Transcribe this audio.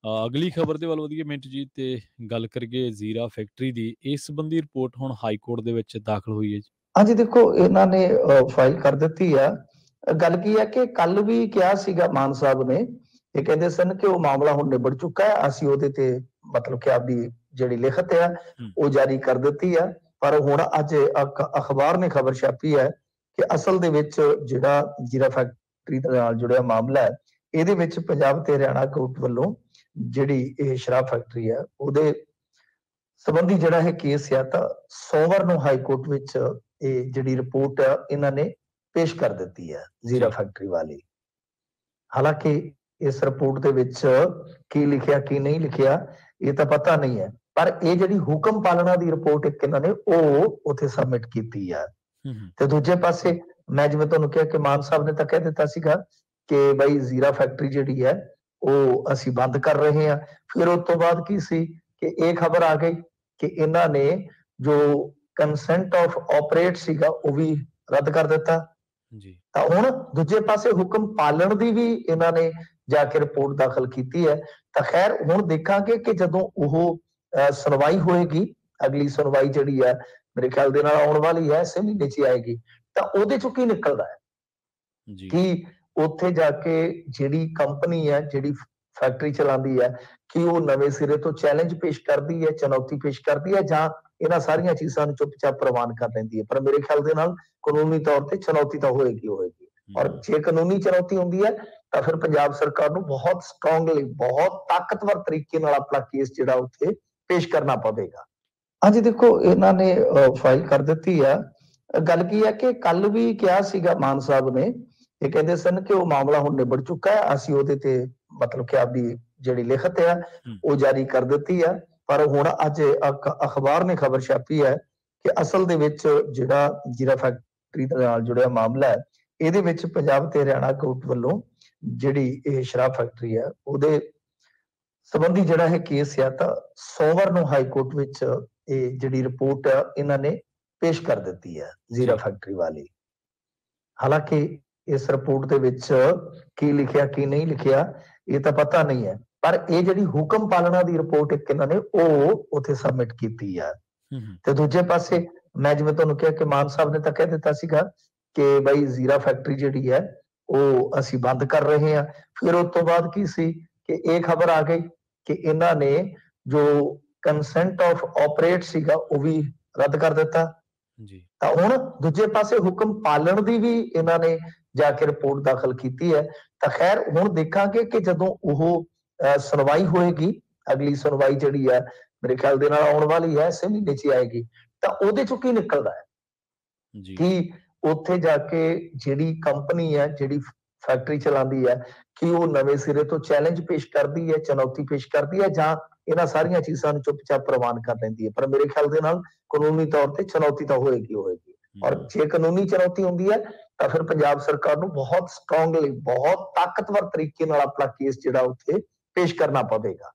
ਅਗਲੀ ਖਬਰ ਦੇ ਵੱਲ ਵਧੀਏ ਮਿੰਟ ਜੀ ਤੇ ਗੱਲ ਕਰੀਏ ਜ਼ੀਰਾ ਫੈਕਟਰੀ ਦੀ। ਇਸ ਸੰਬੰਧੀ ਰਿਪੋਰਟ ਹੁਣ ਹਾਈ ਕੋਰਟ ਦੇ ਵਿੱਚ ਦਾਖਲ ਹੋਈ ਹੈ ਜੀ। ਹਾਂਜੀ ਦੇਖੋ ਇਹਨਾਂ ਨੇ ਫਾਈਲ ਕਰ ਦਿੱਤੀ ਆ। ਗੱਲ ਕੀ ਹੈ ਕਿ ਕੱਲ ਵੀ ਕਿਹਾ ਸੀਗਾ ਮਾਨ ਸਾਹਿਬ ਨੇ, ਇਹ ਕਹਿੰਦੇ ਸਨ ਕਿ ਉਹ ਮਾਮਲਾ ਹੁਣ ਨਿਬੜ ਚੁੱਕਾ ਹੈ, ਅਸੀਂ ਉਹਦੇ ਤੇ ਮਤਲਬ ਕਿ ਆਪਦੀ ਜਿਹੜੀ ਲਿਖਤ ਆ ਉਹ ਜਾਰੀ ਕਰ ਦਿੱਤੀ ਆ। ਪਰ ਹੁਣ ਅੱਜ ਅਖਬਾਰ ਨੇ ਖਬਰ ਛਾਪੀ ਹੈ ਕਿ ਅਸਲ ਦੇ ਵਿੱਚ ਜਿਹੜਾ ਜ਼ੀਰਾ ਫੈਕਟਰੀ ਦੇ ਨਾਲ ਜੁੜਿਆ ਮਾਮਲਾ ਹੈ, ਇਹਦੇ ਵਿੱਚ ਪੰਜਾਬ ਤੇ ਹਰਿਆਣਾ ਕੋਰਟ ਵੱਲੋਂ ਜਿਹੜੀ ਇਹ ਸ਼ਰਾਬ ਫੈਕਟਰੀ ਹੈ ਉਹਦੇ ਸੰਬੰਧੀ ਜਿਹੜਾ ਇਹ ਕੇਸ ਆ ਤਾਂ ਸੋਮਵਾਰ ਨੂੰ ਹਾਈ ਕੋਰਟ ਵਿੱਚ ਇਹ ਜਿਹੜੀ ਰਿਪੋਰਟ ਆ ਇਹਨਾਂ ਨੇ ਪੇਸ਼ ਕਰ ਦਿੱਤੀ ਹੈ ਜ਼ੀਰਾ ਫੈਕਟਰੀ ਵਾਲੀ। ਹਾਲਾਂਕਿ ਇਸ ਰਿਪੋਰਟ ਦੇ ਵਿੱਚ ਕੀ ਲਿਖਿਆ ਕੀ ਨਹੀਂ ਲਿਖਿਆ ਇਹ ਤਾਂ ਪਤਾ ਨਹੀਂ ਹੈ, ਪਰ ਇਹ ਜਿਹੜੀ ਹੁਕਮ ਪਾਲਣਾ ਦੀ ਰਿਪੋਰਟ ਇੱਕ ਇਹਨਾਂ ਨੇ ਉਹ ਉੱਥੇ ਸਬਮਿਟ ਕੀਤੀ ਆ। ਤੇ ਦੂਜੇ ਪਾਸੇ ਮੈਂ ਜਿਵੇਂ ਤੁਹਾਨੂੰ ਕਿਹਾ ਕਿ ਮਾਨ ਸਾਹਿਬ ਨੇ ਤਾਂ ਕਹਿ ਦਿੱਤਾ ਸੀਗਾ ਕਿ ਬਈ ਜ਼ੀਰਾ ਫੈਕਟਰੀ ਜਿਹੜੀ ਹੈ ਉਹ ਅਸੀਂ ਬੰਦ ਕਰ ਰਹੇ ਹਾਂ। ਫਿਰ ਉਸ ਤੋਂ ਬਾਅਦ ਕੀ ਸੀ ਕਿ ਇਹ ਖਬਰ ਆ ਗਈ ਕਿ ਇਹਨਾਂ ਨੇ ਜੋ ਕੰਸੈਂਟ ਆਫ ਆਪਰੇਟ ਸੀਗਾ ਉਹ ਵੀ ਰੱਦ ਕਰ ਦਿੱਤਾ ਜੀ। ਤਾਂ ਹੁਣ ਦੂਜੇ ਪਾਸੇ ਹੁਕਮ ਪਾਲਣ ਦੀ ਵੀ ਇਹਨਾਂ ਨੇ ਜਾ ਕੇ ਰਿਪੋਰਟ ਦਾਖਲ ਕੀਤੀ ਹੈ। ਤਾਂ ਖੈਰ ਹੁਣ ਦੇਖਾਂਗੇ ਕਿ ਜਦੋਂ ਉਹ ਸੁਣਵਾਈ ਹੋਏਗੀ, ਅਗਲੀ ਸੁਣਵਾਈ ਜਿਹੜੀ ਹੈ ਮੇਰੇ ਖਿਆਲ ਦੇ ਨਾਲ ਆਉਣ ਵਾਲੀ ਹੈ, ਇਸੇ ਮਹੀਨੇ 'ਚ ਹੀ ਆਏਗੀ, ਤਾਂ ਉਹਦੇ ਚੋਂ ਕੀ ਨਿਕਲਦਾ ਹੈ ਕਿ ਉੱਥੇ ਜਾ ਕੇ ਜਿਹੜੀ ਕੰਪਨੀ ਹੈ ਜਿਹੜੀ ਫੈਕਟਰੀ ਚਲਾਉਂਦੀ ਹੈ ਕਿ ਉਹ ਨਵੇਂ ਸਿਰੇ ਤੋਂ ਚੈਲੰਜ ਪੇਸ਼ ਕਰਦੀ ਹੈ, ਚੁਣੌਤੀ ਪੇਸ਼ ਕਰਦੀ ਹੈ, ਜਾਂ ਇਹਨਾਂ ਸਾਰੀਆਂ ਚੀਜ਼ਾਂ ਨੂੰ ਚੁੱਪਚਾਪ ਪ੍ਰਵਾਨ ਕਰ ਲੈਂਦੀ ਹੈ। ਪਰ ਮੇਰੇ ਖਿਆਲ ਦੇ ਨਾਲ ਕਾਨੂੰਨੀ ਤੌਰ ਤੇ ਚੁਣੌਤੀ ਤਾਂ ਹੋਏਗੀ ਹੋਏਗੀ, ਔਰ ਜੇ ਕਾਨੂੰਨੀ ਚੁਣੌਤੀ ਹੁੰਦੀ ਹੈ ਤਾਂ ਫਿਰ ਪੰਜਾਬ ਸਰਕਾਰ ਨੂੰ ਬਹੁਤ ਸਟਰੋਂਗਲੀ, ਬਹੁਤ ਤਾਕਤਵਰ ਤਰੀਕੇ ਨਾਲ ਆਪਣਾ ਕੇਸ ਜਿਹੜਾ ਉੱਥੇ ਪੇਸ਼ ਕਰਨਾ ਪਵੇਗਾ। ਹਾਂਜੀ ਦੇਖੋ ਇਹਨਾਂ ਨੇ ਫਾਈਲ ਕਰ ਦਿੱਤੀ ਆ। ਗੱਲ ਕੀ ਹੈ ਕਿ ਕੱਲ ਵੀ ਕਿਹਾ ਸੀਗਾ ਮਾਨ ਸਾਹਿਬ ਨੇ, ਇਹ ਕਹਿੰਦੇ ਸਨ ਕਿ ਉਹ ਮਾਮਲਾ ਹੁਣ ਨਿਬੜ ਚੁੱਕਾ ਹੈ, ਅਸੀਂ ਉਹਦੇ ਤੇ ਮਤਲਬ ਕਿ ਆਪਦੀ ਜਿਹੜੀ ਲਿਖਤ ਆ ਉਹ ਜਾਰੀ ਕਰ ਦਿੱਤੀ ਆ। ਪਰ ਹੁਣ ਅੱਜ ਅਖਬਾਰ ਨੇ ਖਬਰ ਛਾਪੀ ਹੈ ਕਿ ਅਸਲ ਦੇ ਵਿੱਚ ਜਿਹੜਾ ਜ਼ੀਰਾ ਫੈਕਟਰੀ ਦੇ ਨਾਲ ਜੁੜਿਆ ਮਾਮਲਾ ਹੈ, ਇਹਦੇ ਵਿੱਚ ਪੰਜਾਬ ਤੇ ਹਰਿਆਣਾ ਕੋਰਟ ਵੱਲੋਂ ਜਿਹੜੀ ਇਹ ਸ਼ਰਾਬ ਫੈਕਟਰੀ ਹੈ ਉਹਦੇ ਸੰਬੰਧੀ ਜਿਹੜਾ ਇਹ ਕੇਸ ਆ ਤਾਂ ਸੋਮਵਾਰ ਨੂੰ ਹਾਈ ਕੋਰਟ ਵਿੱਚ ਇਹ ਜਿਹੜੀ ਰਿਪੋਰਟ ਆ ਇਹਨਾਂ ਨੇ ਪੇਸ਼ ਕਰ ਦਿੱਤੀ ਹੈ ਜ਼ੀਰਾ ਫੈਕਟਰੀ ਵਾਲੀ। ਹਾਲਾਂਕਿ ਇਸ ਰਿਪੋਰਟ ਦੇ ਵਿੱਚ ਕੀ ਲਿਖਿਆ ਕੀ ਨਹੀਂ ਲਿਖਿਆ ਇਹ ਤਾਂ ਪਤਾ ਨਹੀਂ ਹੈ, ਪਰ ਇਹ ਜਿਹੜੀ ਹੁਕਮ ਪਾਲਣਾ ਦੀ ਰਿਪੋਰਟ ਇੱਕ ਇਹਨਾਂ ਨੇ ਉਹ ਉੱਥੇ ਸਬਮਿਟ ਕੀਤੀ ਆ। ਤੇ ਦੂਜੇ ਪਾਸੇ ਮੈਂ ਜਿਵੇਂ ਤੁਹਾਨੂੰ ਕਿਹਾ ਕਿ ਮਾਨ ਸਾਹਿਬ ਨੇ ਤਾਂ ਕਹਿ ਦਿੱਤਾ ਸੀਗਾ ਕਿ ਬਈ ਜ਼ੀਰਾ ਫੈਕਟਰੀ ਜਿਹੜੀ ਹੈ ਉਹ ਅਸੀਂ ਬੰਦ ਕਰ ਰਹੇ ਹਾਂ। ਫਿਰ ਉਸ ਤੋਂ ਬਾਅਦ ਕੀ ਸੀ ਕਿ ਇਹ ਖਬਰ ਆ ਗਈ ਕਿ ਇਹਨਾਂ ਨੇ ਜੋ ਕੰਸੈਂਟ ਆਫ ਆਪਰੇਟ ਸੀਗਾ ਉਹ ਵੀ ਰੱਦ ਕਰ ਦਿੱਤਾ ਜੀ। ਤਾਂ ਹੁਣ ਦੂਜੇ ਪਾਸੇ ਹੁਕਮ ਪਾਲਣ ਦੀ ਵੀ ਇਹਨਾਂ ਨੇ ਜਾ ਕੇ ਰਿਪੋਰਟ ਦਾਖਲ ਕੀਤੀ ਹੈ। ਤਾਂ ਖੈਰ ਹੁਣ ਦੇਖਾਂਗੇ ਕਿ ਜਦੋਂ ਉਹ ਸੁਣਵਾਈ ਹੋਏਗੀ, ਅਗਲੀ ਸੁਣਵਾਈ ਜਿਹੜੀ ਹੈ ਮੇਰੇ ਖਿਆਲ ਦੇ ਨਾਲ ਆਉਣ ਵਾਲੀ ਹੈ, ਇਸੇ ਮਹੀਨੇ 'ਚ ਹੀ ਆਏਗੀ, ਤਾਂ ਉਹਦੇ ਚੋਂ ਕੀ ਨਿਕਲਦਾ ਹੈ ਕਿ ਉੱਥੇ ਜਾ ਕੇ ਜਿਹੜੀ ਕੰਪਨੀ ਹੈ ਜਿਹੜੀ ਫੈਕਟਰੀ ਚਲਾਉਂਦੀ ਹੈ ਕਿ ਉਹ ਨਵੇਂ ਸਿਰੇ ਤੋਂ ਚੈਲੰਜ ਪੇਸ਼ ਕਰਦੀ ਹੈ, ਚੁਣੌਤੀ ਪੇਸ਼ ਕਰਦੀ ਹੈ, ਜਾਂ ਇਹਨਾਂ ਸਾਰੀਆਂ ਚੀਜ਼ਾਂ ਨੂੰ ਚੁੱਪਚਾਪ ਪ੍ਰਵਾਨ ਕਰ ਲੈਂਦੀ ਹੈ। ਪਰ ਮੇਰੇ ਖਿਆਲ ਦੇ ਨਾਲ ਕਾਨੂੰਨੀ ਤੌਰ ਤੇ ਚੁਣੌਤੀ ਤਾਂ ਹੋਏਗੀ ਹੋਏਗੀ, ਔਰ ਜੇ ਕਾਨੂੰਨੀ ਚੁਣੌਤੀ ਹੁੰਦੀ ਹੈ ਤਾਂ ਫਿਰ ਪੰਜਾਬ ਸਰਕਾਰ ਨੂੰ ਬਹੁਤ ਸਟਰੋਂਗਲੀ, ਬਹੁਤ ਤਾਕਤਵਰ ਤਰੀਕੇ ਨਾਲ ਆਪਣਾ ਕੇਸ ਜਿਹੜਾ ਉੱਥੇ ਪੇਸ਼ ਕਰਨਾ ਪਵੇਗਾ।